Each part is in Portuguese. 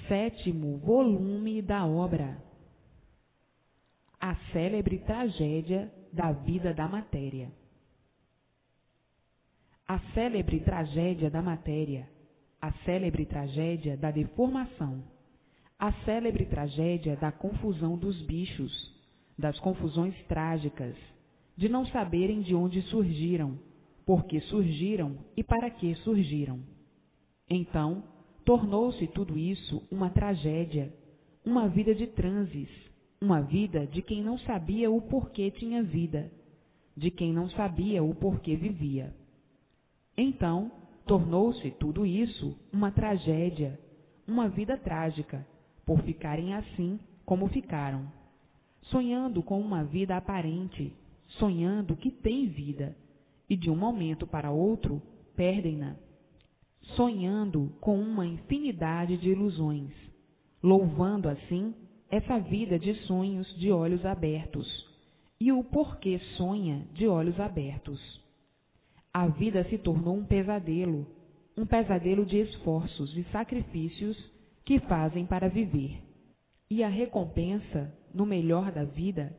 7º volume da obra A Célebre Tragédia da Vida da Matéria. A célebre tragédia da matéria, a célebre tragédia da deformação, a célebre tragédia da confusão dos bichos, das confusões trágicas, de não saberem de onde surgiram, por que surgiram e para que surgiram. Então, tornou-se tudo isso uma tragédia, uma vida de transes, uma vida de quem não sabia o porquê tinha vida, de quem não sabia o porquê vivia. Então, tornou-se tudo isso uma tragédia, uma vida trágica, por ficarem assim como ficaram, sonhando com uma vida aparente, sonhando que tem vida, e de um momento para outro perdem-na, sonhando com uma infinidade de ilusões, louvando assim essa vida de sonhos de olhos abertos, e o porquê sonha de olhos abertos. A vida se tornou um pesadelo de esforços e sacrifícios que fazem para viver. E a recompensa, no melhor da vida,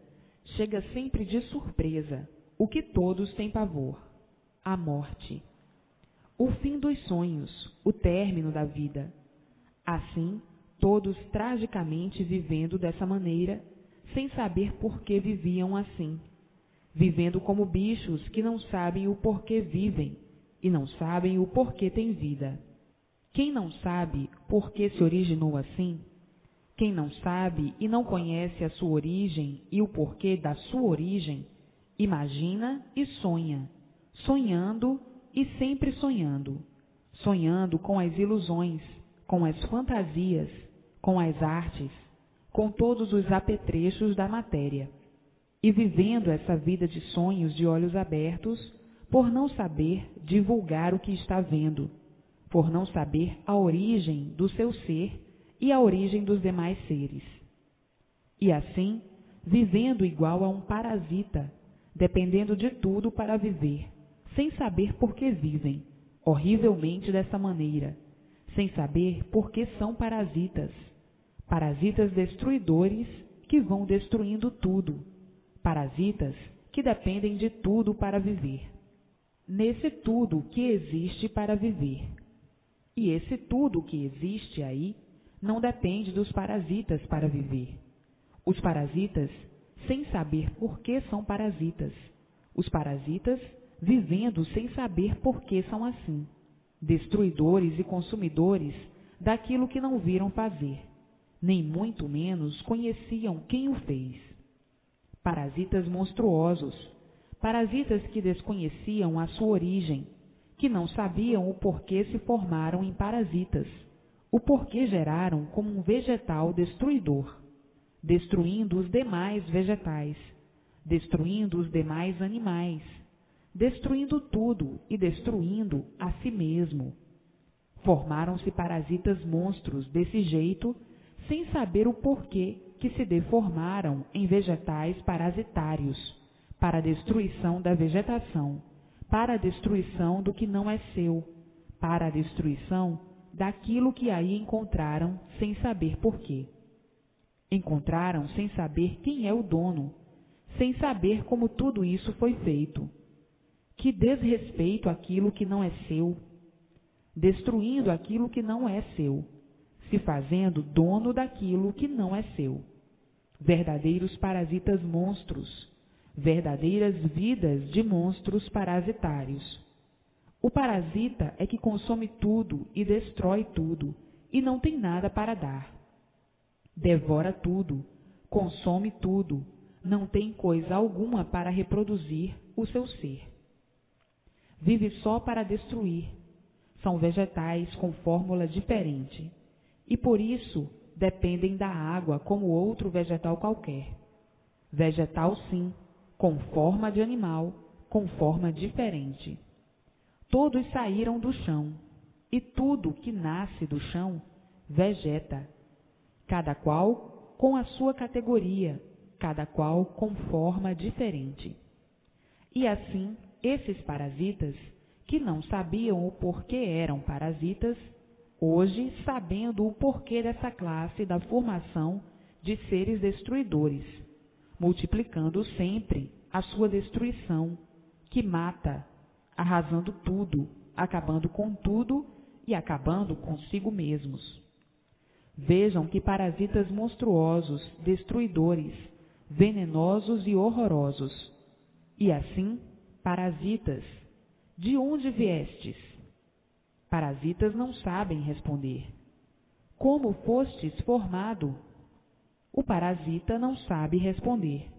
chega sempre de surpresa, o que todos têm pavor: a morte. O fim dos sonhos, o término da vida. Assim, todos tragicamente vivendo dessa maneira, sem saber por que viviam assim, vivendo como bichos que não sabem o porquê vivem e não sabem o porquê têm vida. Quem não sabe por que se originou assim, quem não sabe e não conhece a sua origem e o porquê da sua origem, imagina e sonha, sonhando e sempre sonhando, sonhando com as ilusões, com as fantasias, com as artes, com todos os apetrechos da matéria, e vivendo essa vida de sonhos de olhos abertos, por não saber divulgar o que está vendo, por não saber a origem do seu ser e a origem dos demais seres. E assim, vivendo igual a um parasita, dependendo de tudo para viver, sem saber por que vivem, horrivelmente dessa maneira, sem saber por que são parasitas, parasitas destruidores que vão destruindo tudo, parasitas que dependem de tudo para viver. Nesse tudo que existe para viver. E esse tudo que existe aí não depende dos parasitas para viver. Os parasitas, sem saber por que são parasitas. Os parasitas, vivendo sem saber por que são assim. Destruidores e consumidores daquilo que não viram fazer, nem muito menos conheciam quem o fez. Parasitas monstruosos, parasitas que desconheciam a sua origem, que não sabiam o porquê se formaram em parasitas, o porquê geraram como um vegetal destruidor, destruindo os demais vegetais, destruindo os demais animais, destruindo tudo e destruindo a si mesmo. Formaram-se parasitas monstros desse jeito, sem saber o porquê que se deformaram em vegetais parasitários, para a destruição da vegetação, para a destruição do que não é seu, para a destruição daquilo que aí encontraram sem saber porquê. Encontraram sem saber quem é o dono, sem saber como tudo isso foi feito. Que desrespeito àquilo que não é seu, destruindo aquilo que não é seu, se fazendo dono daquilo que não é seu. Verdadeiros parasitas monstros, verdadeiras vidas de monstros parasitários. O parasita é que consome tudo e destrói tudo, e não tem nada para dar. Devora tudo, consome tudo, não tem coisa alguma para reproduzir o seu ser. Vive só para destruir. São vegetais com fórmula diferente, e por isso dependem da água como outro vegetal qualquer. Vegetal sim, com forma de animal, com forma diferente. Todos saíram do chão, e tudo que nasce do chão vegeta, cada qual com a sua categoria, cada qual com forma diferente. E assim, esses parasitas, que não sabiam o porquê eram parasitas, hoje sabendo o porquê dessa classe da formação de seres destruidores, multiplicando sempre a sua destruição, que mata, arrasando tudo, acabando com tudo e acabando consigo mesmos. Vejam que parasitas monstruosos, destruidores, venenosos e horrorosos. E assim, parasitas, de onde viestes? Parasitas não sabem responder. Como fostes formado? O parasita não sabe responder.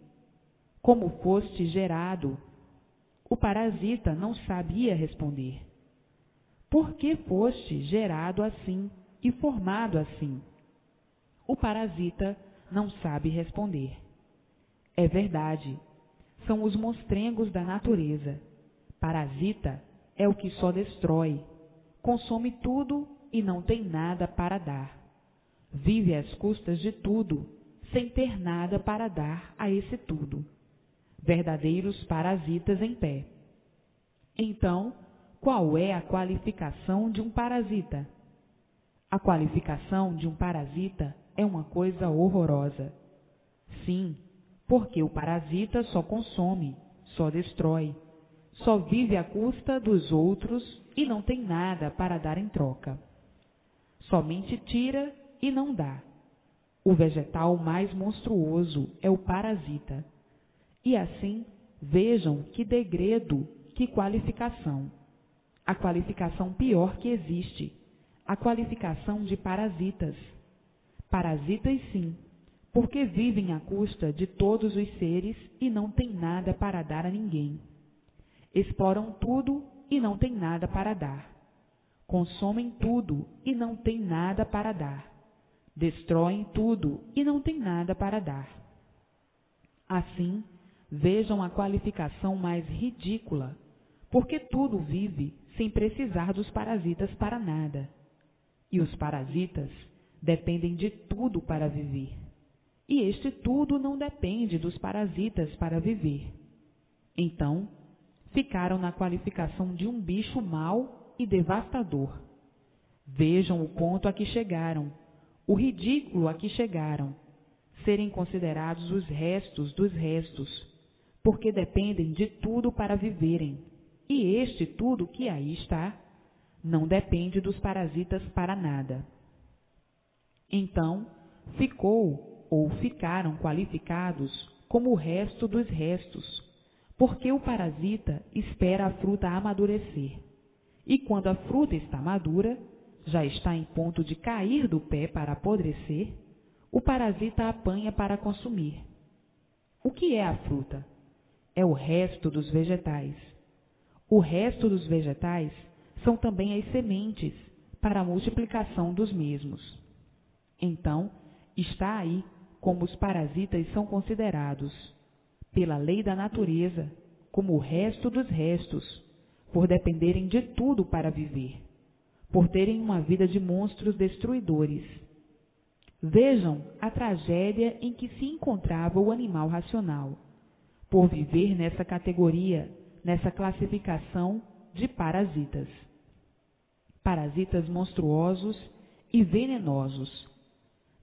Como foste gerado? O parasita não sabia responder. Por que foste gerado assim e formado assim? O parasita não sabe responder. É verdade, são os monstrengos da natureza. Parasita é o que só destrói, consome tudo e não tem nada para dar. Vive às custas de tudo, sem ter nada para dar a esse tudo. Verdadeiros parasitas em pé. Então, qual é a qualificação de um parasita? A qualificação de um parasita é uma coisa horrorosa. Sim, porque o parasita só consome, só destrói, só vive à custa dos outros e não tem nada para dar em troca. Somente tira e não dá. O vegetal mais monstruoso é o parasita. E assim, vejam que degredo, que qualificação. A qualificação pior que existe, a qualificação de parasitas. Parasitas sim, porque vivem à custa de todos os seres e não têm nada para dar a ninguém. Exploram tudo e não têm nada para dar. Consomem tudo e não têm nada para dar. Destroem tudo e não têm nada para dar. Assim, vejam a qualificação mais ridícula, porque tudo vive sem precisar dos parasitas para nada. E os parasitas dependem de tudo para viver. E este tudo não depende dos parasitas para viver. Então, ficaram na qualificação de um bicho mau e devastador. Vejam o ponto a que chegaram, o ridículo a que chegaram, serem considerados os restos dos restos, porque dependem de tudo para viverem, e este tudo que aí está não depende dos parasitas para nada. Então, ficou ou ficaram qualificados como o resto dos restos, porque o parasita espera a fruta amadurecer, e quando a fruta está madura, já está em ponto de cair do pé para apodrecer, o parasita apanha para consumir. O que é a fruta? É o resto dos vegetais. O resto dos vegetais são também as sementes para a multiplicação dos mesmos. Então, está aí como os parasitas são considerados, pela lei da natureza, como o resto dos restos, por dependerem de tudo para viver, por terem uma vida de monstros destruidores. Vejam a tragédia em que se encontrava o animal racional, por viver nessa categoria, nessa classificação de parasitas. Parasitas monstruosos e venenosos.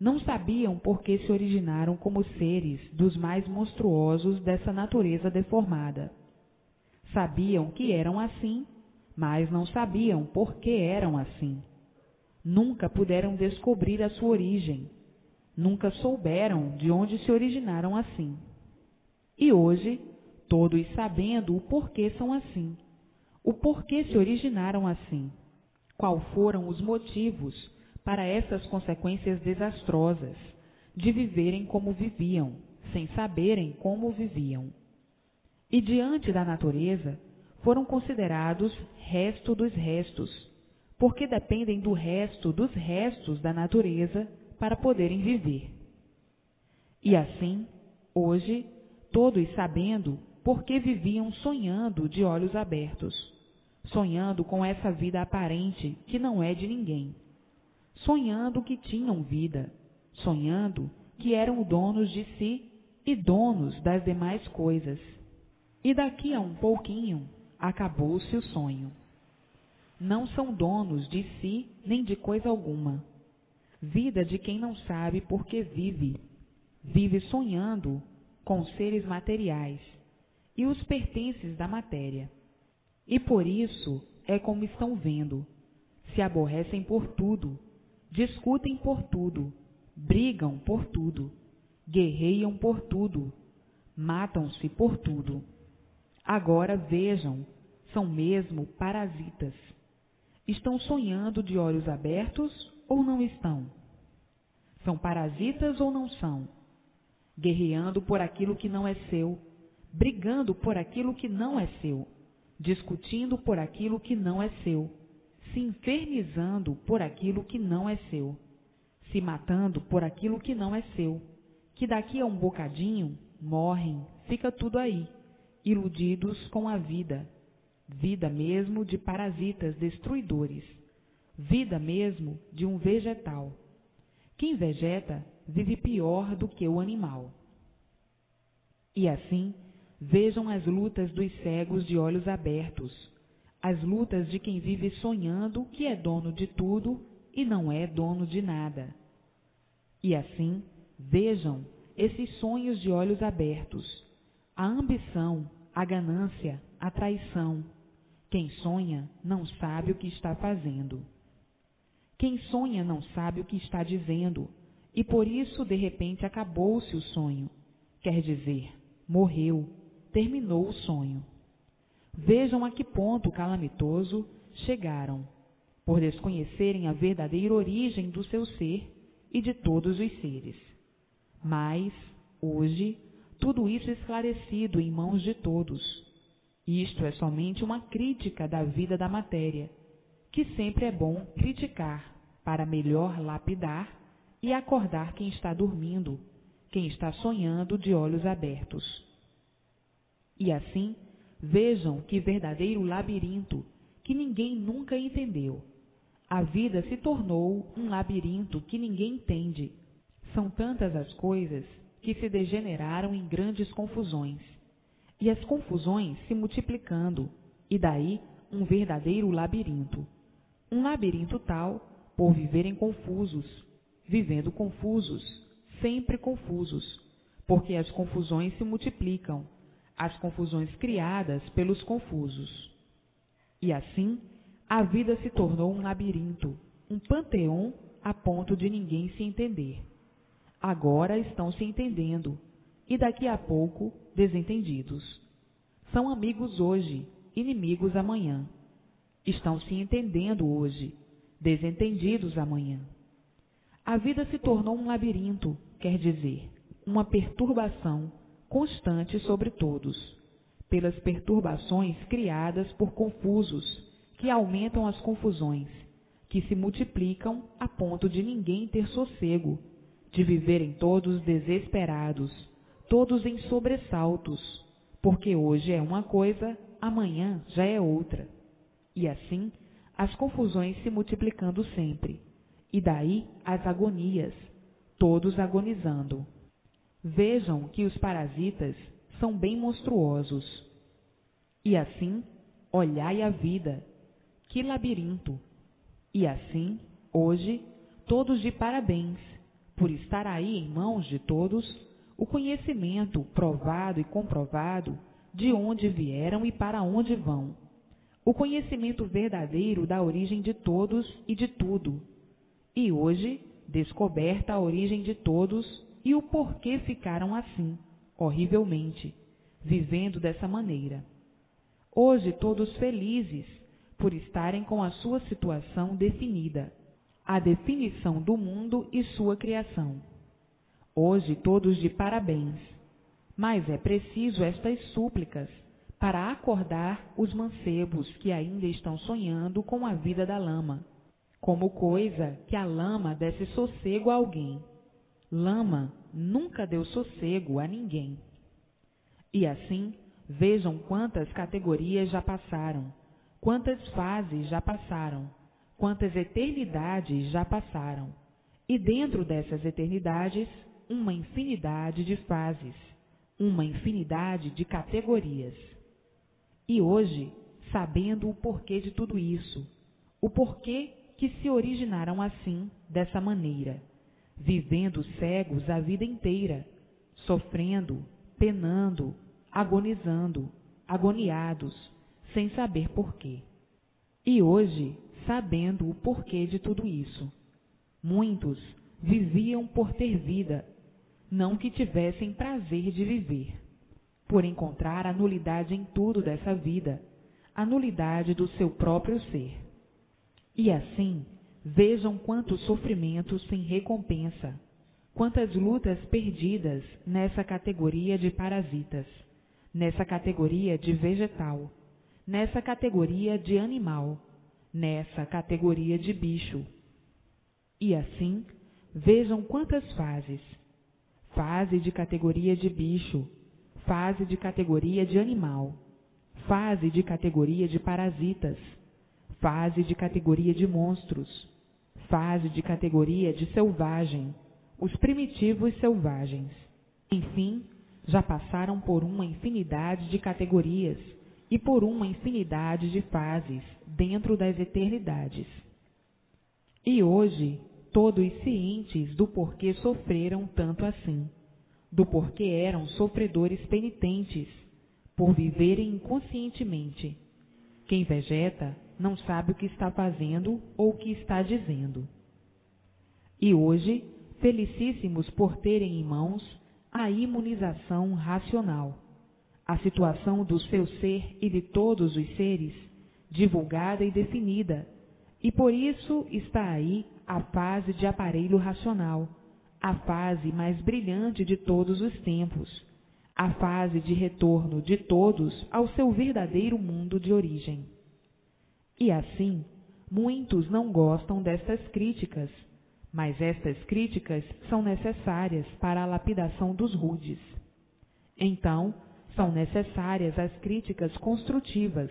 Não sabiam por que se originaram como seres dos mais monstruosos dessa natureza deformada. Sabiam que eram assim, mas não sabiam por que eram assim. Nunca puderam descobrir a sua origem. Nunca souberam de onde se originaram assim. E hoje, todos sabendo o porquê são assim, o porquê se originaram assim, qual foram os motivos para essas consequências desastrosas de viverem como viviam, sem saberem como viviam. E diante da natureza, foram considerados resto dos restos, porque dependem do resto dos restos da natureza para poderem viver. E assim, hoje, todos sabendo por que viviam sonhando de olhos abertos, sonhando com essa vida aparente que não é de ninguém, sonhando que tinham vida, sonhando que eram donos de si e donos das demais coisas. E daqui a um pouquinho, acabou-se o sonho. não são donos de si nem de coisa alguma. Vida de quem não sabe por que vive. Vive sonhando com os seres materiais e os pertences da matéria. E por isso é como estão vendo. Se aborrecem por tudo, discutem por tudo, brigam por tudo, guerreiam por tudo, matam-se por tudo. Agora vejam, são mesmo parasitas. Estão sonhando de olhos abertos ou não estão? São parasitas ou não são? Guerreando por aquilo que não é seu, brigando por aquilo que não é seu, discutindo por aquilo que não é seu, se infernizando por aquilo que não é seu, se matando por aquilo que não é seu, que daqui a um bocadinho morrem, fica tudo aí, iludidos com a vida, vida mesmo de parasitas destruidores, vida mesmo de um vegetal. Quem vegeta vive pior do que o animal. E assim, vejam as lutas dos cegos de olhos abertos, as lutas de quem vive sonhando que é dono de tudo e não é dono de nada. E assim, vejam esses sonhos de olhos abertos, a ambição, a ganância, a traição. Quem sonha não sabe o que está fazendo. Quem sonha não sabe o que está dizendo, e por isso, de repente, acabou-se o sonho. Quer dizer, morreu, terminou o sonho. Vejam a que ponto calamitoso chegaram, por desconhecerem a verdadeira origem do seu ser e de todos os seres. Mas, hoje, tudo isso esclarecido em mãos de todos. Isto é somente uma crítica da vida da matéria, que sempre é bom criticar para melhor lapidar e acordar quem está dormindo, quem está sonhando de olhos abertos. E assim, vejam que verdadeiro labirinto que ninguém nunca entendeu. A vida se tornou um labirinto que ninguém entende. São tantas as coisas que se degeneraram em grandes confusões, e as confusões se multiplicando, e daí um verdadeiro labirinto. Um labirinto tal por viverem confusos, vivendo confusos, sempre confusos, porque as confusões se multiplicam, as confusões criadas pelos confusos. E assim, a vida se tornou um labirinto, um panteão a ponto de ninguém se entender. Agora estão se entendendo, e daqui a pouco desentendidos. São amigos hoje, inimigos amanhã. Estão se entendendo hoje, desentendidos amanhã. A vida se tornou um labirinto, quer dizer, uma perturbação constante sobre todos, pelas perturbações criadas por confusos, que aumentam as confusões, que se multiplicam a ponto de ninguém ter sossego, de viverem todos desesperados, todos em sobressaltos, porque hoje é uma coisa, amanhã já é outra. E assim, as confusões se multiplicando sempre, e daí as agonias, todos agonizando. Vejam que os parasitas são bem monstruosos. E assim, olhai a vida, que labirinto! E assim, hoje, todos de parabéns, por estar aí em mãos de todos, o conhecimento provado e comprovado de onde vieram e para onde vão. O conhecimento verdadeiro da origem de todos e de tudo. E hoje, descoberta a origem de todos e o porquê ficaram assim, horrivelmente, vivendo dessa maneira. Hoje todos felizes por estarem com a sua situação definida, a definição do mundo e sua criação. Hoje todos de parabéns, mas é preciso estas súplicas para acordar os mancebos que ainda estão sonhando com a vida da lama, como coisa que a lama desse sossego a alguém. Lama nunca deu sossego a ninguém. E assim, vejam quantas categorias já passaram, quantas fases já passaram, quantas eternidades já passaram, e dentro dessas eternidades, uma infinidade de fases, uma infinidade de categorias. E hoje, sabendo o porquê de tudo isso, o porquê que se originaram assim, dessa maneira, vivendo cegos a vida inteira, sofrendo, penando, agonizando, agoniados, sem saber porquê. E hoje, sabendo o porquê de tudo isso, muitos viviam por ter vida, não que tivessem prazer de viver, por encontrar a nulidade em tudo dessa vida, a nulidade do seu próprio ser. E assim, vejam quantos sofrimentos sem recompensa, quantas lutas perdidas nessa categoria de parasitas, nessa categoria de vegetal, nessa categoria de animal, nessa categoria de bicho. E assim, vejam quantas fases: fase de categoria de bicho, fase de categoria de animal, fase de categoria de parasitas, fase de categoria de monstros, fase de categoria de selvagem, os primitivos selvagens. Enfim, já passaram por uma infinidade de categorias e por uma infinidade de fases dentro das eternidades. E hoje, todos cientes do porquê sofreram tanto assim, do porquê eram sofredores penitentes, por viverem inconscientemente. Quem vegeta não sabe o que está fazendo ou o que está dizendo. E hoje, felicíssimos por terem em mãos a imunização racional, a situação do seu ser e de todos os seres, divulgada e definida, e por isso está aí a fase de aparelho racional, a fase mais brilhante de todos os tempos, a fase de retorno de todos ao seu verdadeiro mundo de origem. E assim, muitos não gostam destas críticas, mas estas críticas são necessárias para a lapidação dos rudes. Então, são necessárias as críticas construtivas,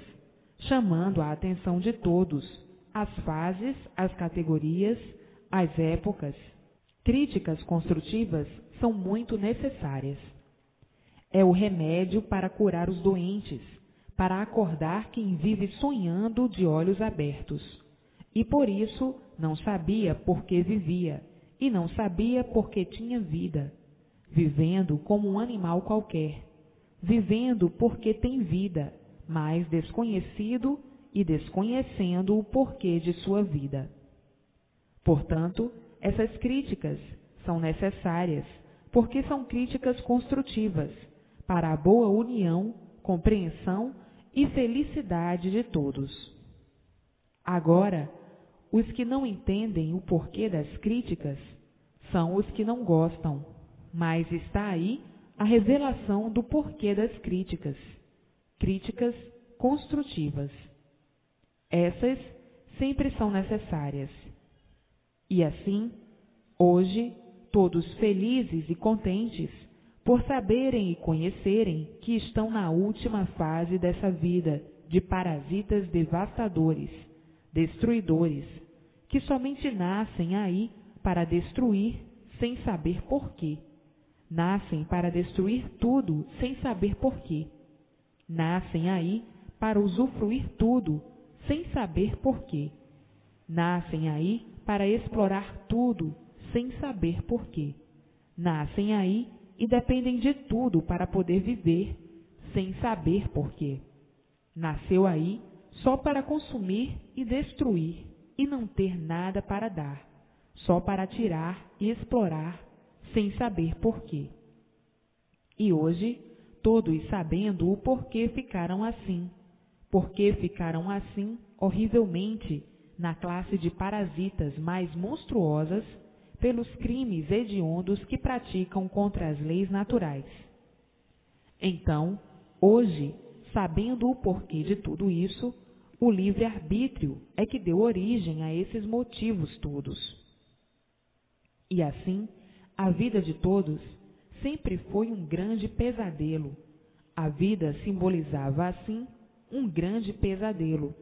chamando a atenção de todos, as fases, as categorias, as épocas. Críticas construtivas são muito necessárias. É o remédio para curar os doentes, para acordar quem vive sonhando de olhos abertos, e por isso não sabia por que vivia, e não sabia por que tinha vida, vivendo como um animal qualquer, vivendo porque tem vida, mas desconhecido e desconhecendo o porquê de sua vida. Portanto, essas críticas são necessárias, porque são críticas construtivas, para a boa união, compreensão e felicidade de todos. Agora, os que não entendem o porquê das críticas são os que não gostam, mas está aí a revelação do porquê das críticas, críticas construtivas. Essas sempre são necessárias. E assim, hoje, todos felizes e contentes por saberem e conhecerem que estão na última fase dessa vida de parasitas devastadores, destruidores, que somente nascem aí para destruir sem saber porquê. Nascem para destruir tudo sem saber porquê. Nascem aí para usufruir tudo sem saber porquê. Nascem aí para explorar tudo sem saber porquê. Nascem aí e dependem de tudo para poder viver, sem saber porquê. Nasceu aí só para consumir e destruir e não ter nada para dar, só para tirar e explorar, sem saber porquê. E hoje, todos sabendo o porquê ficaram assim, horrivelmente, na classe de parasitas mais monstruosas, pelos crimes hediondos que praticam contra as leis naturais. Então, hoje, sabendo o porquê de tudo isso, o livre-arbítrio é que deu origem a esses motivos todos. E assim, a vida de todos sempre foi um grande pesadelo. A vida simbolizava, assim, um grande pesadelo.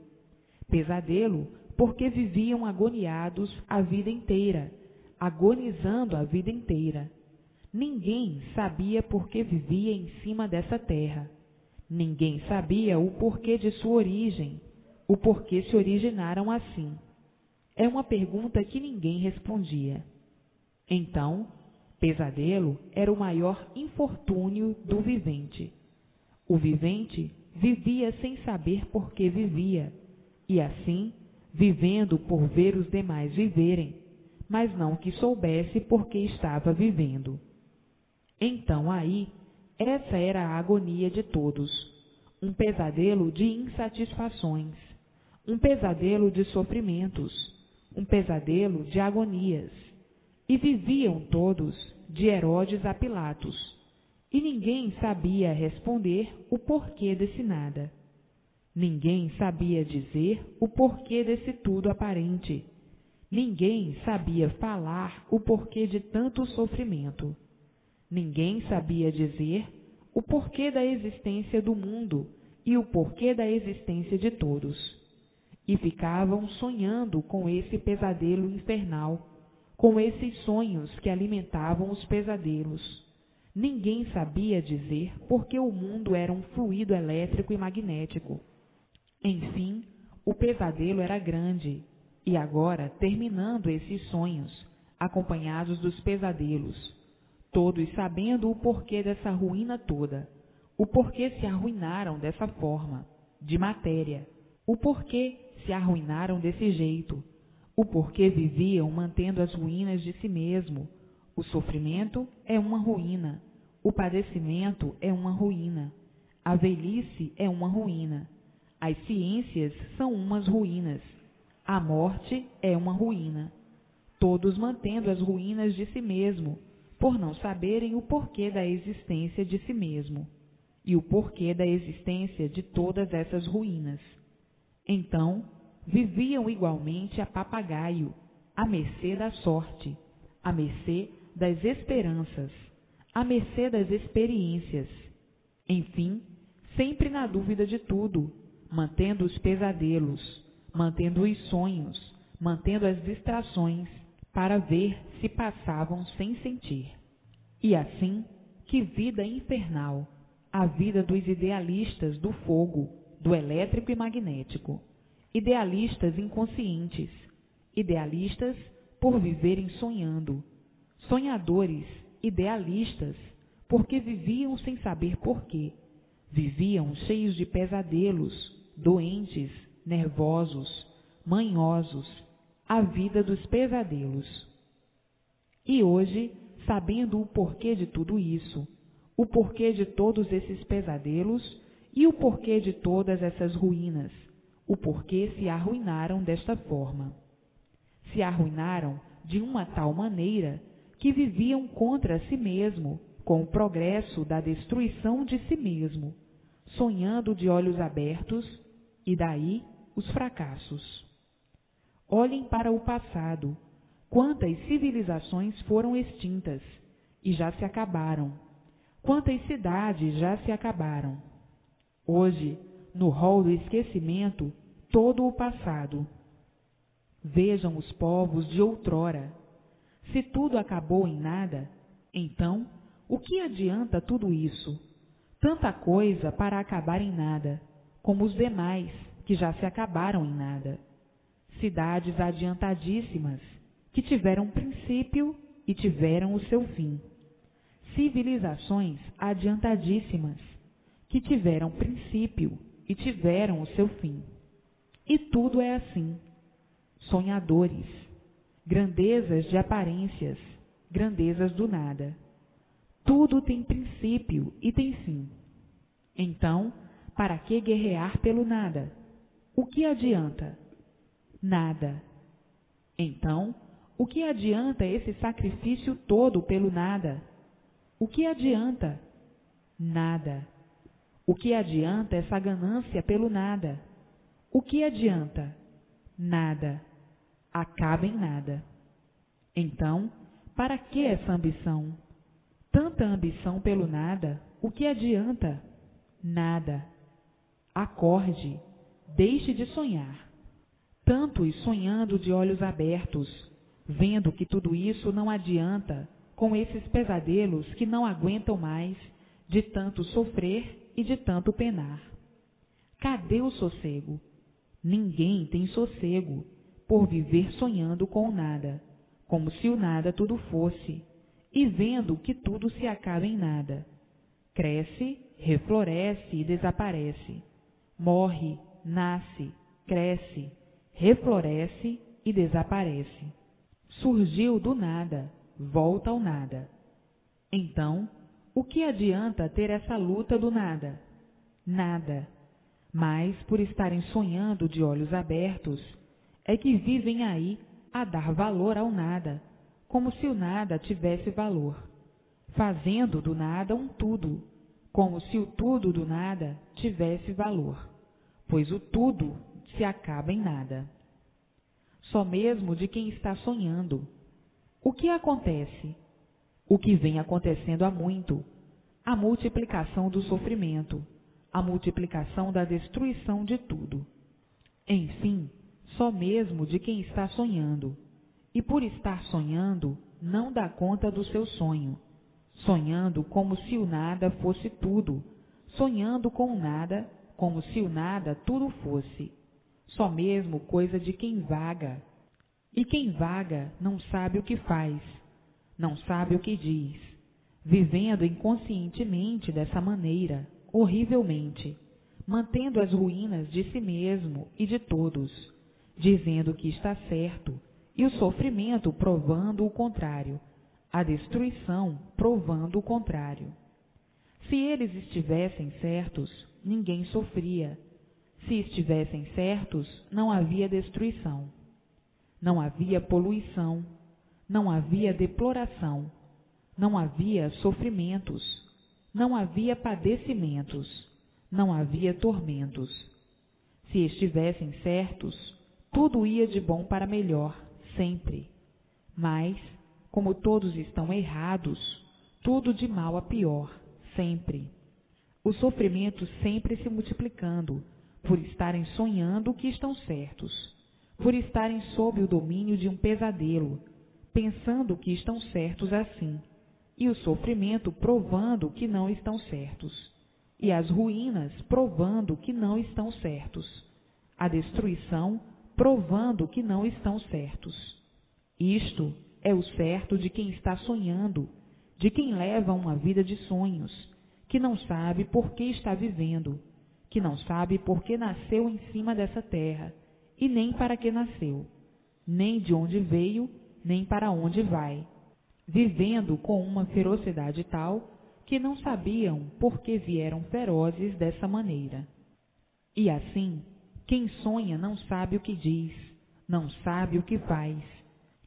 Pesadelo porque viviam agoniados a vida inteira, agonizando a vida inteira. Ninguém sabia por que vivia em cima dessa terra. Ninguém sabia o porquê de sua origem, o porquê se originaram assim. É uma pergunta que ninguém respondia. Então, pesadelo era o maior infortúnio do vivente. O vivente vivia sem saber por que vivia, e assim, vivendo por ver os demais viverem, mas não que soubesse por que estava vivendo. Então aí, essa era a agonia de todos, um pesadelo de insatisfações, um pesadelo de sofrimentos, um pesadelo de agonias, e viviam todos de Herodes a Pilatos, e ninguém sabia responder o porquê desse nada. Ninguém sabia dizer o porquê desse tudo aparente. Ninguém sabia falar o porquê de tanto sofrimento. Ninguém sabia dizer o porquê da existência do mundo e o porquê da existência de todos. E ficavam sonhando com esse pesadelo infernal, com esses sonhos que alimentavam os pesadelos. Ninguém sabia dizer por que o mundo era um fluido elétrico e magnético. Enfim, o pesadelo era grande, e agora, terminando esses sonhos, acompanhados dos pesadelos, todos sabendo o porquê dessa ruína toda, o porquê se arruinaram dessa forma, de matéria, o porquê se arruinaram desse jeito, o porquê viviam mantendo as ruínas de si mesmo. O sofrimento é uma ruína, o padecimento é uma ruína, a velhice é uma ruína, as ciências são umas ruínas, a morte é uma ruína, todos mantendo as ruínas de si mesmo, por não saberem o porquê da existência de si mesmo, e o porquê da existência de todas essas ruínas. Então, viviam igualmente a papagaio, à mercê da sorte, à mercê das esperanças, à mercê das experiências, enfim, sempre na dúvida de tudo, mantendo os pesadelos, mantendo os sonhos, mantendo as distrações, para ver se passavam sem sentir. E assim, que vida infernal, a vida dos idealistas do fogo, do elétrico e magnético, idealistas inconscientes, idealistas por viverem sonhando, sonhadores, idealistas, porque viviam sem saber porquê, viviam cheios de pesadelos, doentes, nervosos, manhosos, a vida dos pesadelos. E hoje, sabendo o porquê de tudo isso, o porquê de todos esses pesadelos e o porquê de todas essas ruínas, o porquê se arruinaram desta forma. Se arruinaram de uma tal maneira que viviam contra si mesmo, com o progresso da destruição de si mesmo, sonhando de olhos abertos, e daí os fracassos. Olhem para o passado, quantas civilizações foram extintas e já se acabaram, quantas cidades já se acabaram. Hoje, no rol do esquecimento, todo o passado. Vejam os povos de outrora. Se tudo acabou em nada, então, o que adianta tudo isso? Tanta coisa para acabar em nada, como os demais, que já se acabaram em nada. Cidades adiantadíssimas, que tiveram princípio e tiveram o seu fim. Civilizações adiantadíssimas, que tiveram princípio e tiveram o seu fim. E tudo é assim. Sonhadores, grandezas de aparências, grandezas do nada. Tudo tem princípio e tem fim. Então, para que guerrear pelo nada? O que adianta? Nada. Então, o que adianta esse sacrifício todo pelo nada? O que adianta? Nada. O que adianta essa ganância pelo nada? O que adianta? Nada. Acaba em nada. Então, para que essa ambição? Tanta ambição pelo nada, o que adianta? Nada. Acorde, deixe de sonhar. Tantos sonhando de olhos abertos, vendo que tudo isso não adianta, com esses pesadelos que não aguentam mais de tanto sofrer e de tanto penar. Cadê o sossego? Ninguém tem sossego por viver sonhando com o nada, como se o nada tudo fosse, e vendo que tudo se acaba em nada. Cresce, refloresce e desaparece. Morre, nasce, cresce, refloresce e desaparece. Surgiu do nada, volta ao nada. Então, o que adianta ter essa luta do nada? Nada. Mas, por estarem sonhando de olhos abertos, é que vivem aí a dar valor ao nada, como se o nada tivesse valor, fazendo do nada um tudo, como se o tudo do nada tivesse valor, pois o tudo se acaba em nada. Só mesmo de quem está sonhando. O que acontece? O que vem acontecendo há muito: a multiplicação do sofrimento, a multiplicação da destruição de tudo. Enfim, só mesmo de quem está sonhando, e por estar sonhando, não dá conta do seu sonho, sonhando como se o nada fosse tudo, sonhando com o nada como se o nada tudo fosse, só mesmo coisa de quem vaga. E quem vaga não sabe o que faz, não sabe o que diz, vivendo inconscientemente dessa maneira, horrivelmente, mantendo as ruínas de si mesmo e de todos, dizendo que está certo, e o sofrimento provando o contrário, a destruição provando o contrário. Se eles estivessem certos, ninguém sofria. Se estivessem certos, não havia destruição. Não havia poluição, não havia deploração, não havia sofrimentos, não havia padecimentos, não havia tormentos. Se estivessem certos, tudo ia de bom para melhor, sempre. Mas, como todos estão errados, tudo de mal a pior, sempre. O sofrimento sempre se multiplicando, por estarem sonhando que estão certos, por estarem sob o domínio de um pesadelo, pensando que estão certos assim, e o sofrimento provando que não estão certos, e as ruínas provando que não estão certos, a destruição provando que não estão certos. Isto é o certo de quem está sonhando, de quem leva uma vida de sonhos, que não sabe por que está vivendo, que não sabe por que nasceu em cima dessa terra, e nem para que nasceu, nem de onde veio, nem para onde vai, vivendo com uma ferocidade tal que não sabiam por que vieram ferozes dessa maneira. E assim, quem sonha não sabe o que diz, não sabe o que faz,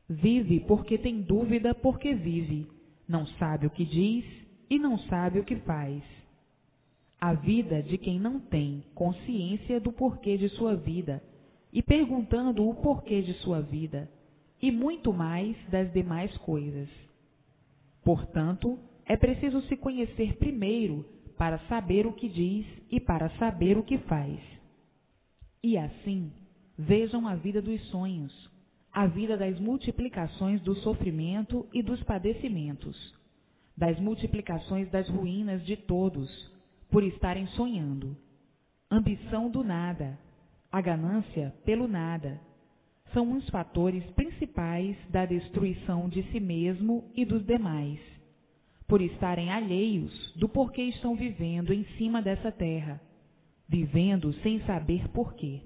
vive porque tem dúvida porque vive, não sabe o que diz e não sabe o que faz. A vida de quem não tem consciência do porquê de sua vida, e perguntando o porquê de sua vida, e muito mais das demais coisas. Portanto, é preciso se conhecer primeiro para saber o que diz e para saber o que faz. E assim, vejam a vida dos sonhos, a vida das multiplicações do sofrimento e dos padecimentos, das multiplicações das ruínas de todos, por estarem sonhando. Ambição do nada, a ganância pelo nada, são os fatores principais da destruição de si mesmo e dos demais, por estarem alheios do porquê estão vivendo em cima dessa terra, vivendo sem saber porquê.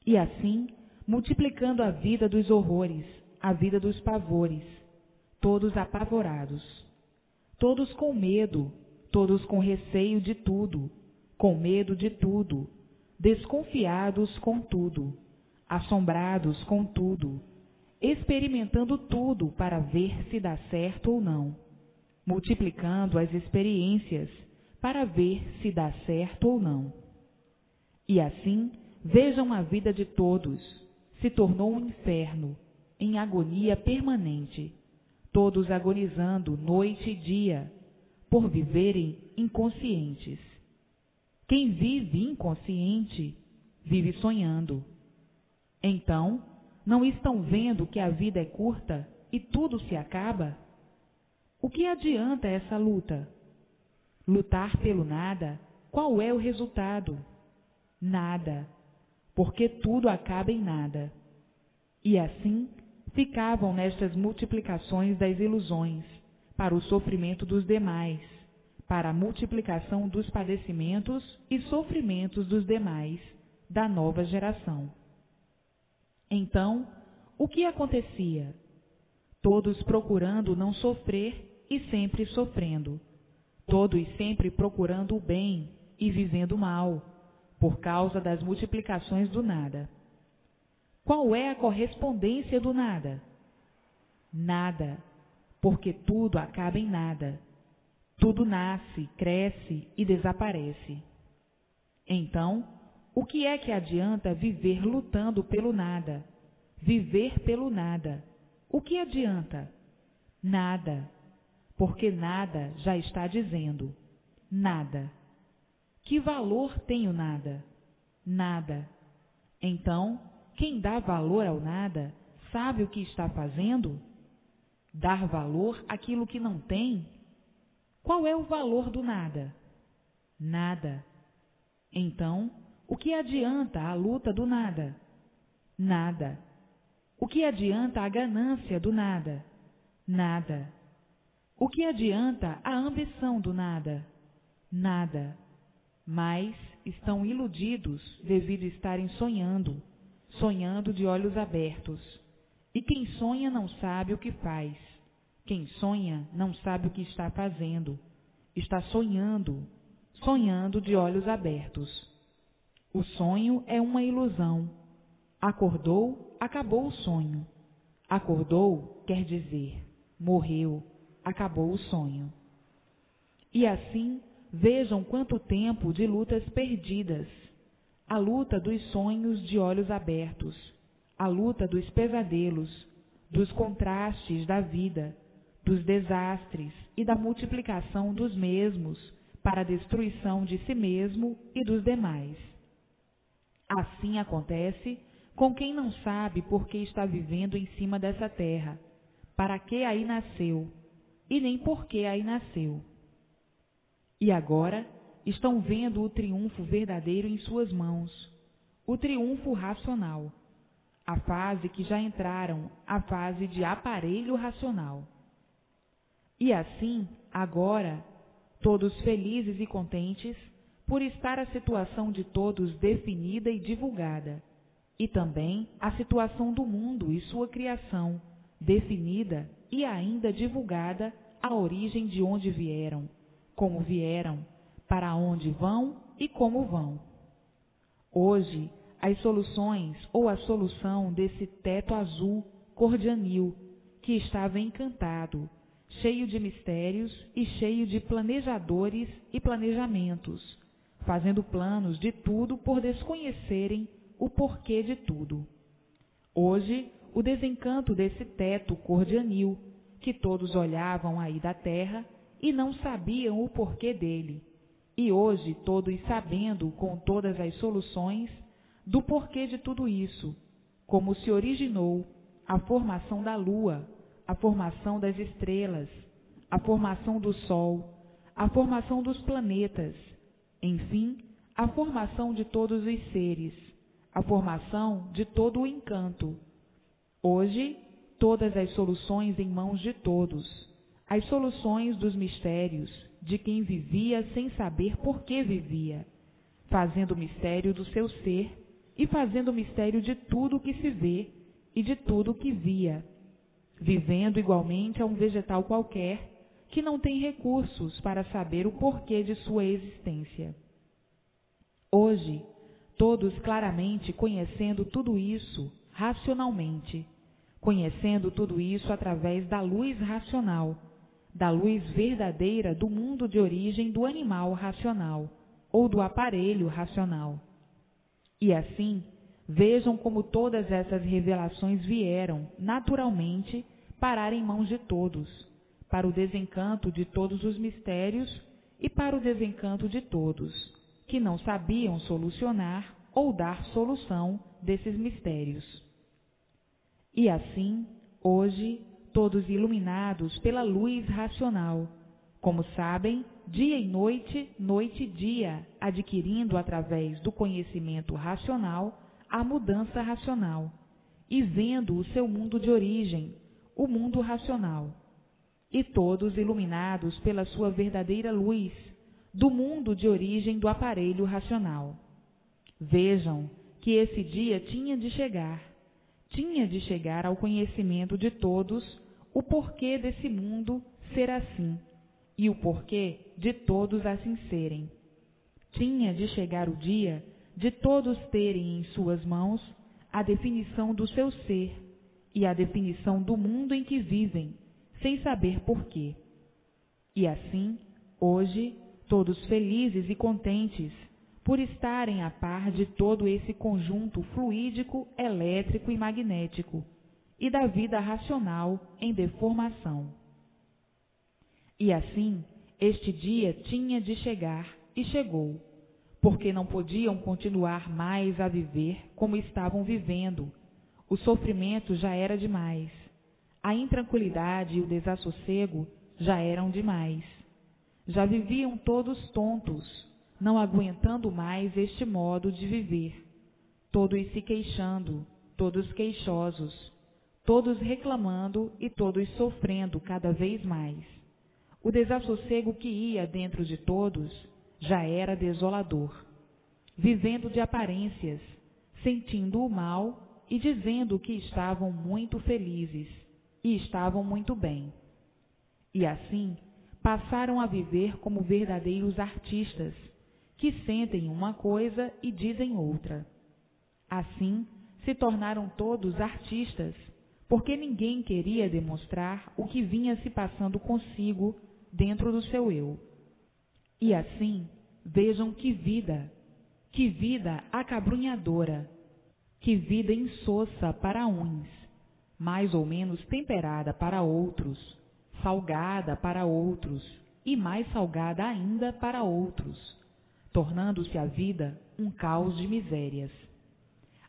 E assim, multiplicando a vida dos horrores, a vida dos pavores, todos apavorados, todos com medo, todos com receio de tudo, com medo de tudo, desconfiados com tudo, assombrados com tudo, experimentando tudo para ver se dá certo ou não, multiplicando as experiências para ver se dá certo ou não. E assim, vejam a vida de todos, se tornou um inferno, em agonia permanente, todos agonizando noite e dia, por viverem inconscientes. Quem vive inconsciente, vive sonhando. Então, não estão vendo que a vida é curta e tudo se acaba? O que adianta essa luta? Lutar pelo nada, qual é o resultado? Nada. porque tudo acaba em nada. E assim ficavam nestas multiplicações das ilusões, para o sofrimento dos demais, para a multiplicação dos padecimentos e sofrimentos dos demais, da nova geração. Então, o que acontecia? Todos procurando não sofrer e sempre sofrendo, todos sempre procurando o bem e vivendo mal, por causa das multiplicações do nada. Qual é a correspondência do nada? Nada, porque tudo acaba em nada. Tudo nasce, cresce e desaparece. Então, o que é que adianta viver lutando pelo nada? Viver pelo nada. O que adianta? Nada, porque nada já está dizendo. Nada. Que valor tem o nada? Nada. Então, quem dá valor ao nada, sabe o que está fazendo? Dar valor àquilo que não tem? Qual é o valor do nada? Nada. Então, o que adianta a luta do nada? Nada. O que adianta a ganância do nada? Nada. O que adianta a ambição do nada? Nada. Mas estão iludidos devido a estarem sonhando, sonhando de olhos abertos. E quem sonha não sabe o que faz. Quem sonha não sabe o que está fazendo. Está sonhando, sonhando de olhos abertos. O sonho é uma ilusão. Acordou, acabou o sonho. Acordou quer dizer, morreu, acabou o sonho. E assim, vejam quanto tempo de lutas perdidas. A luta dos sonhos de olhos abertos, a luta dos pesadelos, dos contrastes da vida, dos desastres e da multiplicação dos mesmos para a destruição de si mesmo e dos demais. Assim acontece com quem não sabe por que está vivendo em cima dessa terra, para que aí nasceu, e nem por que aí nasceu. E agora estão vendo o triunfo verdadeiro em suas mãos, o triunfo racional, a fase que já entraram, a fase de aparelho racional. E assim, agora, todos felizes e contentes por estar a situação de todos definida e divulgada, e também a situação do mundo e sua criação, definida e ainda divulgada, a origem de onde vieram, como vieram, para onde vão e como vão. Hoje, as soluções ou a solução desse teto azul cor de anil, que estava encantado, cheio de mistérios e cheio de planejadores e planejamentos, fazendo planos de tudo por desconhecerem o porquê de tudo. Hoje, o desencanto desse teto cor de anil, que todos olhavam aí da terra e não sabiam o porquê dele, e hoje todos sabendo com todas as soluções do porquê de tudo isso, como se originou a formação da lua, a formação das estrelas, a formação do sol, a formação dos planetas, enfim, a formação de todos os seres, a formação de todo o encanto. Hoje, todas as soluções em mãos de todos, as soluções dos mistérios de quem vivia sem saber por que vivia, fazendo o mistério do seu ser e fazendo o mistério de tudo o que se vê e de tudo o que via, vivendo igualmente a um vegetal qualquer que não tem recursos para saber o porquê de sua existência. Hoje, todos claramente conhecendo tudo isso racionalmente, conhecendo tudo isso através da luz racional, da luz verdadeira do mundo de origem do animal racional ou do aparelho racional. E assim, vejam como todas essas revelações vieram, naturalmente, parar em mãos de todos, para o desencanto de todos os mistérios e para o desencanto de todos, que não sabiam solucionar ou dar solução desses mistérios. E assim, hoje, todos iluminados pela luz racional, como sabem, dia e noite, noite e dia, adquirindo através do conhecimento racional a mudança racional e vendo o seu mundo de origem, o mundo racional, e todos iluminados pela sua verdadeira luz do mundo de origem do aparelho racional. Vejam que esse dia tinha de chegar ao conhecimento de todos o porquê desse mundo ser assim e o porquê de todos assim serem. Tinha de chegar o dia de todos terem em suas mãos a definição do seu ser e a definição do mundo em que vivem, sem saber porquê. E assim, hoje, todos felizes e contentes por estarem a par de todo esse conjunto fluídico, elétrico e magnético, e da vida racional em deformação. E assim, este dia tinha de chegar e chegou, porque não podiam continuar mais a viver como estavam vivendo. O sofrimento já era demais. A intranquilidade e o desassossego já eram demais. Já viviam todos tontos, não aguentando mais este modo de viver. Todos se queixando, todos queixosos, todos reclamando e todos sofrendo cada vez mais. O desassossego que ia dentro de todos já era desolador. Vivendo de aparências, sentindo o mal e dizendo que estavam muito felizes e estavam muito bem. E assim, passaram a viver como verdadeiros artistas, que sentem uma coisa e dizem outra. Assim, se tornaram todos artistas, porque ninguém queria demonstrar o que vinha se passando consigo dentro do seu eu. E assim, vejam que vida acabrunhadora, que vida insossa para uns, mais ou menos temperada para outros, salgada para outros e mais salgada ainda para outros, tornando-se a vida um caos de misérias.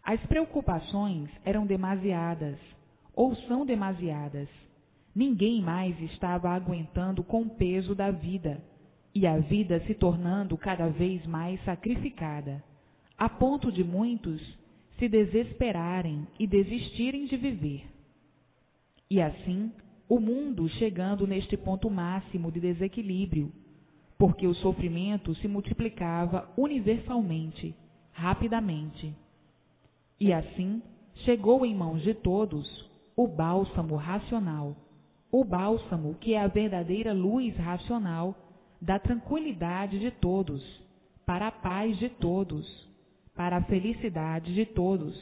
As preocupações eram demasiadas, ou são demasiadas. Ninguém mais estava aguentando com o peso da vida, e a vida se tornando cada vez mais sacrificada, a ponto de muitos se desesperarem e desistirem de viver. E assim, o mundo chegando neste ponto máximo de desequilíbrio, porque o sofrimento se multiplicava universalmente, rapidamente. E assim, chegou em mãos de todos o bálsamo racional, o bálsamo que é a verdadeira luz racional da tranquilidade de todos, para a paz de todos, para a felicidade de todos,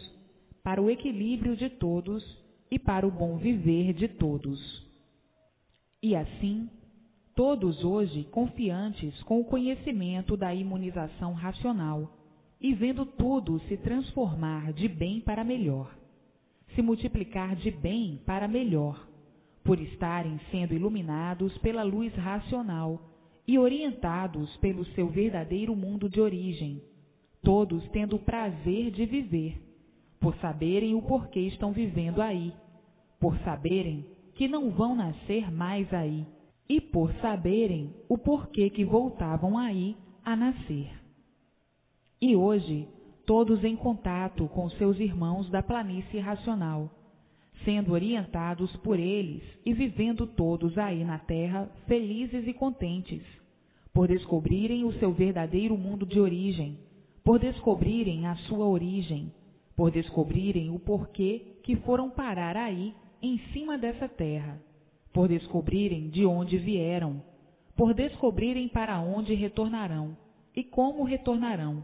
para o equilíbrio de todos e para o bom viver de todos. E assim, todos hoje confiantes com o conhecimento da imunização racional e vendo tudo se transformar de bem para melhor, se multiplicar de bem para melhor, por estarem sendo iluminados pela luz racional e orientados pelo seu verdadeiro mundo de origem, todos tendo o prazer de viver, por saberem o porquê estão vivendo aí, por saberem que não vão nascer mais aí, e por saberem o porquê que voltavam aí a nascer. E hoje, todos em contato com seus irmãos da planície racional, sendo orientados por eles e vivendo todos aí na Terra felizes e contentes, por descobrirem o seu verdadeiro mundo de origem, por descobrirem a sua origem, por descobrirem o porquê que foram parar aí em cima dessa terra, por descobrirem de onde vieram, por descobrirem para onde retornarão e como retornarão,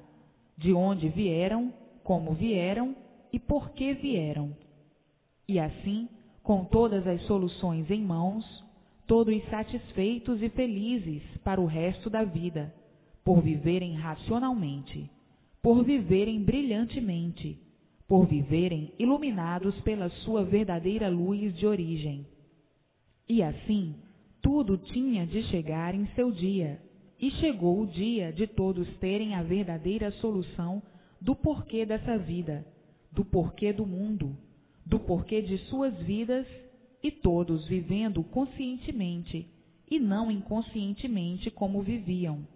de onde vieram, como vieram e por que vieram. E assim, com todas as soluções em mãos, todos satisfeitos e felizes para o resto da vida, por viverem racionalmente, por viverem brilhantemente, por viverem iluminados pela sua verdadeira luz de origem. E assim, tudo tinha de chegar em seu dia, e chegou o dia de todos terem a verdadeira solução do porquê dessa vida, do porquê do mundo, do porquê de suas vidas, e todos vivendo conscientemente e não inconscientemente como viviam,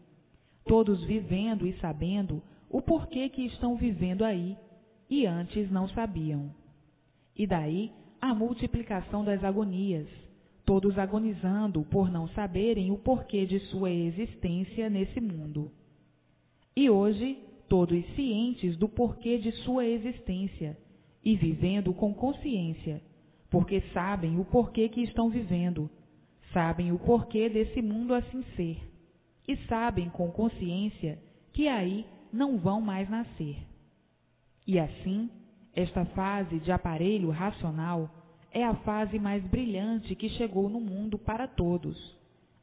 todos vivendo e sabendo o porquê que estão vivendo aí, e antes não sabiam. E daí a multiplicação das agonias, todos agonizando por não saberem o porquê de sua existência nesse mundo. E hoje, todos cientes do porquê de sua existência e vivendo com consciência, porque sabem o porquê que estão vivendo, sabem o porquê desse mundo assim ser, e sabem com consciência que aí não vão mais nascer. E assim, esta fase de aparelho racional é a fase mais brilhante que chegou no mundo para todos,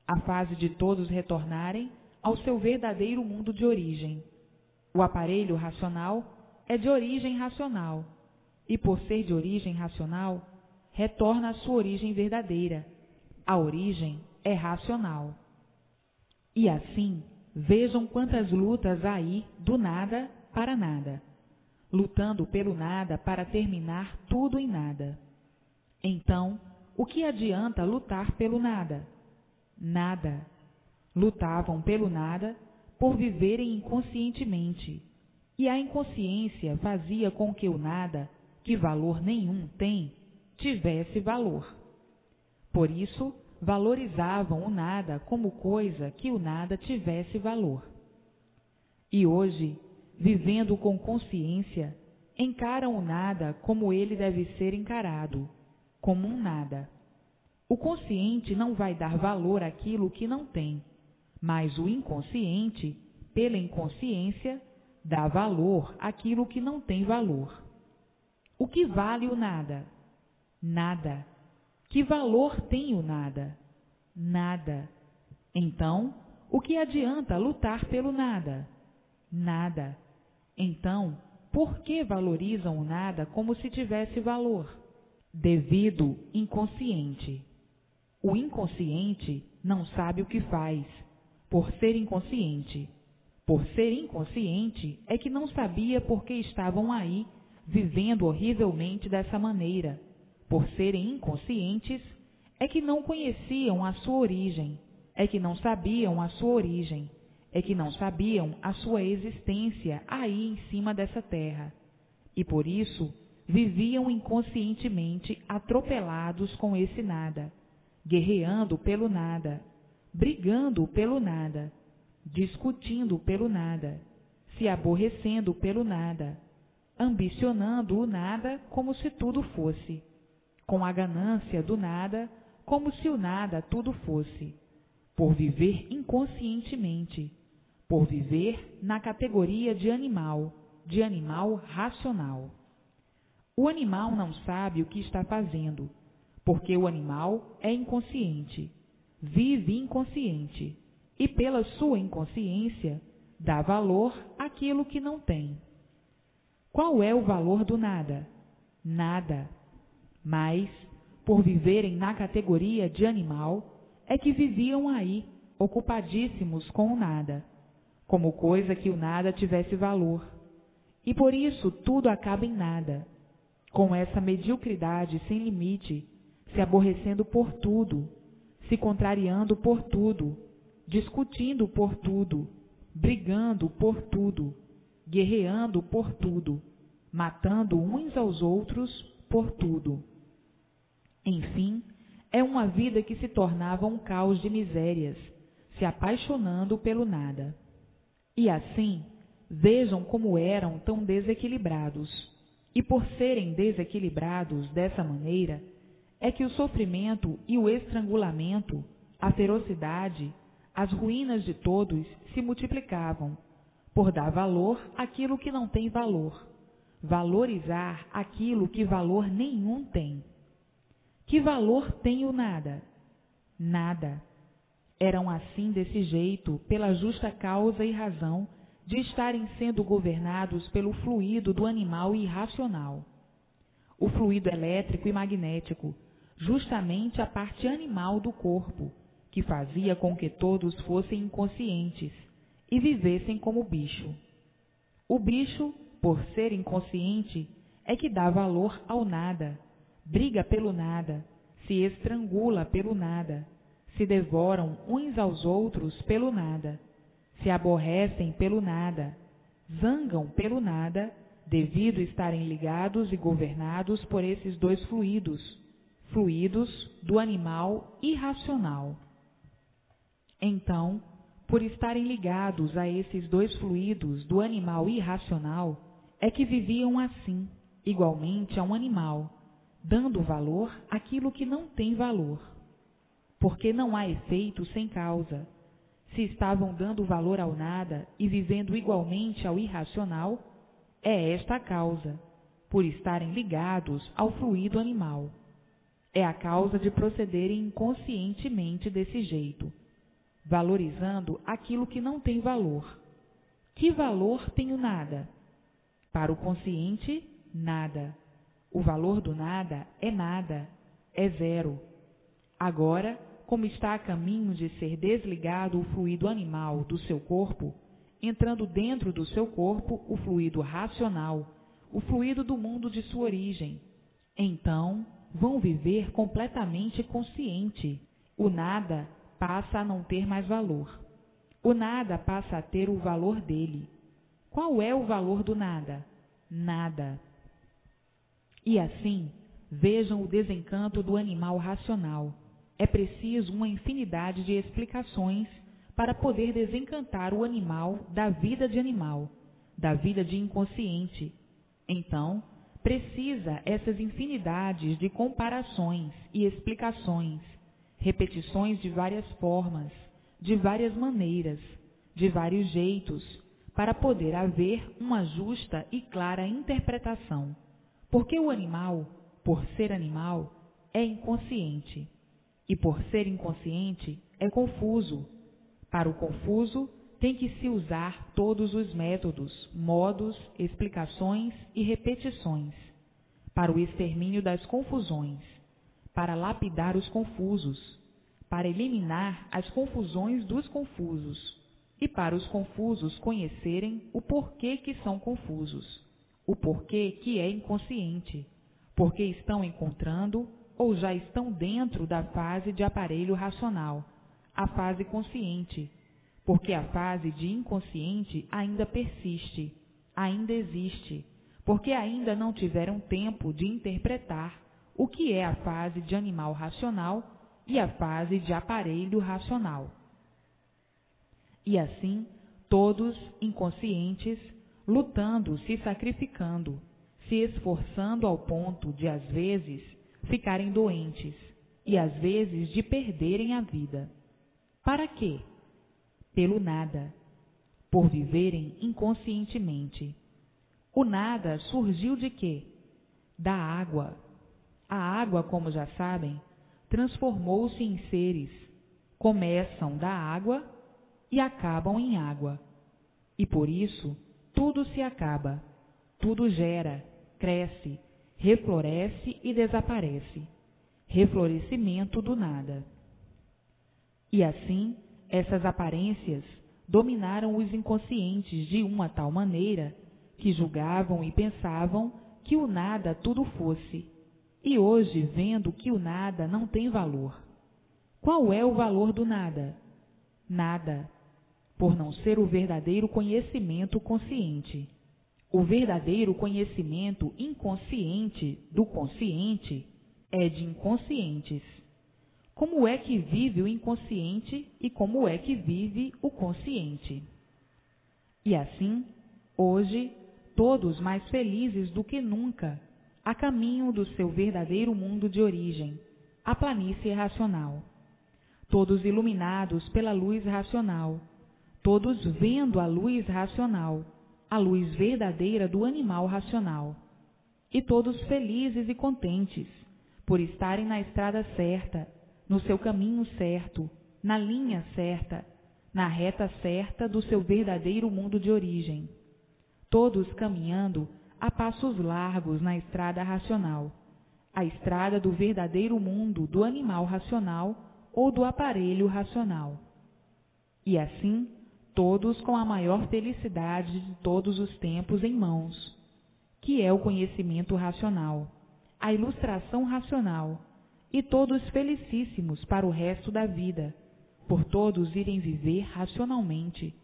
a fase de todos retornarem ao seu verdadeiro mundo de origem. O aparelho racional é de origem racional, e por ser de origem racional, retorna à sua origem verdadeira. A origem é racional. E assim, vejam quantas lutas há aí do nada para nada, lutando pelo nada para terminar tudo em nada. Então, o que adianta lutar pelo nada? Nada. Lutavam pelo nada por viverem inconscientemente, e a inconsciência fazia com que o nada, que valor nenhum tem, tivesse valor. Por isso, valorizavam o nada como coisa que o nada tivesse valor. E hoje, vivendo com consciência, encaram o nada como ele deve ser encarado, como um nada. O consciente não vai dar valor àquilo que não tem, mas o inconsciente, pela inconsciência, dá valor àquilo que não tem valor. O que vale o nada? Nada. Que valor tem o nada? Nada. Então, o que adianta lutar pelo nada? Nada. Então, por que valorizam o nada como se tivesse valor? Devido inconsciente. O inconsciente não sabe o que faz, por ser inconsciente. Por ser inconsciente é que não sabia por que estavam aí, vivendo horrivelmente dessa maneira. Por serem inconscientes, é que não conheciam a sua origem, é que não sabiam a sua origem, é que não sabiam a sua existência aí em cima dessa terra. E por isso, viviam inconscientemente atropelados com esse nada, guerreando pelo nada, brigando pelo nada, discutindo pelo nada, se aborrecendo pelo nada, ambicionando o nada como se tudo fosse, com a ganância do nada como se o nada tudo fosse, por viver inconscientemente, por viver na categoria de animal racional. O animal não sabe o que está fazendo, porque o animal é inconsciente, vive inconsciente, e pela sua inconsciência dá valor àquilo que não tem. Qual é o valor do nada? Nada. Mas, por viverem na categoria de animal, é que viviam aí, ocupadíssimos com o nada, como coisa que o nada tivesse valor. E por isso tudo acaba em nada, com essa mediocridade sem limite, se aborrecendo por tudo, se contrariando por tudo, discutindo por tudo, brigando por tudo, guerreando por tudo, matando uns aos outros por tudo. Enfim, é uma vida que se tornava um caos de misérias, se apaixonando pelo nada. E assim, vejam como eram tão desequilibrados. E por serem desequilibrados dessa maneira, é que o sofrimento e o estrangulamento, a ferocidade, as ruínas de todos se multiplicavam, por dar valor àquilo que não tem valor, valorizar aquilo que valor nenhum tem. Que valor tem o nada? Nada. Eram assim desse jeito, pela justa causa e razão de estarem sendo governados pelo fluido do animal irracional. O fluido elétrico e magnético, justamente a parte animal do corpo, que fazia com que todos fossem inconscientes e vivessem como bicho. O bicho, por ser inconsciente, é que dá valor ao nada, briga pelo nada, se estrangula pelo nada, se devoram uns aos outros pelo nada, se aborrecem pelo nada, zangam pelo nada, devido estarem ligados e governados por esses dois fluidos do animal irracional. Então, por estarem ligados a esses dois fluidos do animal irracional, é que viviam assim, igualmente a um animal, dando valor àquilo que não tem valor. Porque não há efeito sem causa. Se estavam dando valor ao nada e vivendo igualmente ao irracional, é esta a causa, por estarem ligados ao fluido animal. É a causa de procederem inconscientemente desse jeito, valorizando aquilo que não tem valor. Que valor tem o nada? Para o consciente, nada. O valor do nada, é zero. Agora, como está a caminho de ser desligado o fluido animal do seu corpo, entrando dentro do seu corpo o fluido racional, o fluido do mundo de sua origem, então vão viver completamente consciente. O nada passa a não ter mais valor. O nada passa a ter o valor dele. Qual é o valor do nada? Nada. E assim, vejam o desencanto do animal racional. É preciso uma infinidade de explicações para poder desencantar o animal, da vida de inconsciente. Então, precisa essas infinidades de comparações e explicações, repetições de várias formas, de várias maneiras, de vários jeitos, para poder haver uma justa e clara interpretação. Porque o animal, por ser animal, é inconsciente. E por ser inconsciente, é confuso. Para o confuso, tem que se usar todos os métodos, modos, explicações e repetições, para o extermínio das confusões, para lapidar os confusos, para eliminar as confusões dos confusos, e para os confusos conhecerem o porquê que são confusos, o porquê que é inconsciente, porque estão encontrando ou já estão dentro da fase de aparelho racional, a fase consciente, porque a fase de inconsciente ainda persiste, ainda existe, porque ainda não tiveram tempo de interpretar o que é a fase de animal racional e a fase de aparelho racional. E assim, todos inconscientes, lutando, se sacrificando, se esforçando ao ponto de, às vezes, ficarem doentes e, às vezes, de perderem a vida. Para quê? Pelo nada, por viverem inconscientemente. O nada surgiu de quê? Da água. A água, como já sabem, transformou-se em seres. Começam da água e acabam em água. E por isso, tudo se acaba, tudo gera, cresce, refloresce e desaparece. Reflorescimento do nada. E assim, essas aparências dominaram os inconscientes de uma tal maneira que julgavam e pensavam que o nada tudo fosse, e hoje vendo que o nada não tem valor. Qual é o valor do nada? Nada, por não ser o verdadeiro conhecimento consciente. O verdadeiro conhecimento inconsciente do consciente é de inconscientes. Como é que vive o inconsciente e como é que vive o consciente? E assim, hoje, todos mais felizes do que nunca, a caminho do seu verdadeiro mundo de origem, a planície racional. Todos iluminados pela luz racional, todos vendo a luz racional, a luz verdadeira do animal racional, e todos felizes e contentes por estarem na estrada certa, no seu caminho certo, na linha certa, na reta certa do seu verdadeiro mundo de origem. Todos caminhando a passos largos na estrada racional, a estrada do verdadeiro mundo do animal racional ou do aparelho racional. E assim, todos com a maior felicidade de todos os tempos em mãos, que é o conhecimento racional, a ilustração racional, e todos felicíssimos para o resto da vida, por todos irem viver racionalmente,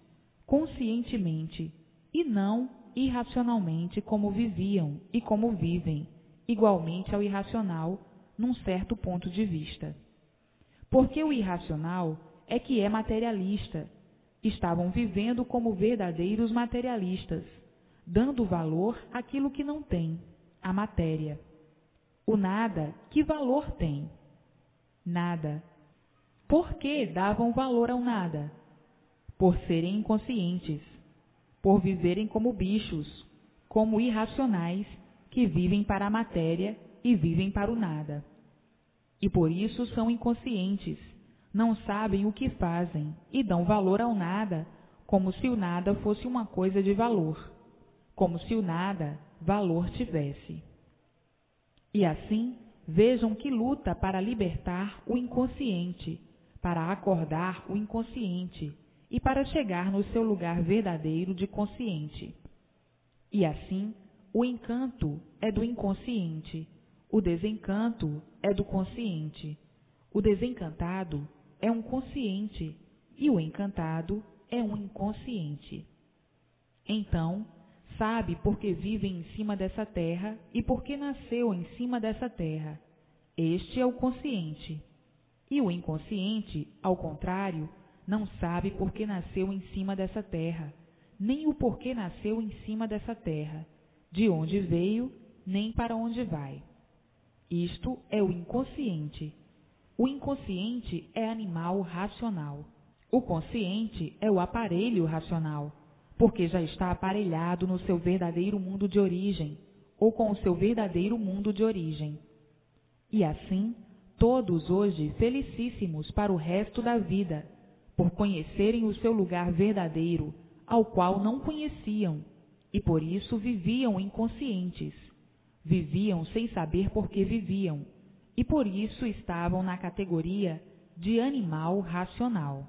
conscientemente, e não irracionalmente como viviam e como vivem, igualmente ao irracional, num certo ponto de vista. Porque o irracional é que é materialista. Estavam vivendo como verdadeiros materialistas, dando valor àquilo que não tem, a matéria. O nada, que valor tem? Nada. Por que davam valor ao nada? Por serem inconscientes, por viverem como bichos, como irracionais que vivem para a matéria e vivem para o nada. E por isso são inconscientes, não sabem o que fazem e dão valor ao nada, como se o nada fosse uma coisa de valor, como se o nada valor tivesse. E assim, vejam que luta para libertar o inconsciente, para acordar o inconsciente e para chegar no seu lugar verdadeiro de consciente. E assim, o encanto é do inconsciente, o desencanto é do consciente. O desencantado é um consciente e o encantado é um inconsciente. Então, sabe por que vive em cima dessa terra e por que nasceu em cima dessa terra. Este é o consciente. E o inconsciente, ao contrário, não sabe por que nasceu em cima dessa terra, nem o porquê nasceu em cima dessa terra, de onde veio, nem para onde vai. Isto é o inconsciente. O inconsciente é animal racional. O consciente é o aparelho racional, porque já está aparelhado no seu verdadeiro mundo de origem, ou com o seu verdadeiro mundo de origem. E assim, todos hoje felicíssimos para o resto da vida, por conhecerem o seu lugar verdadeiro, ao qual não conheciam, e por isso viviam inconscientes. Viviam sem saber por que viviam, e por isso estavam na categoria de animal racional.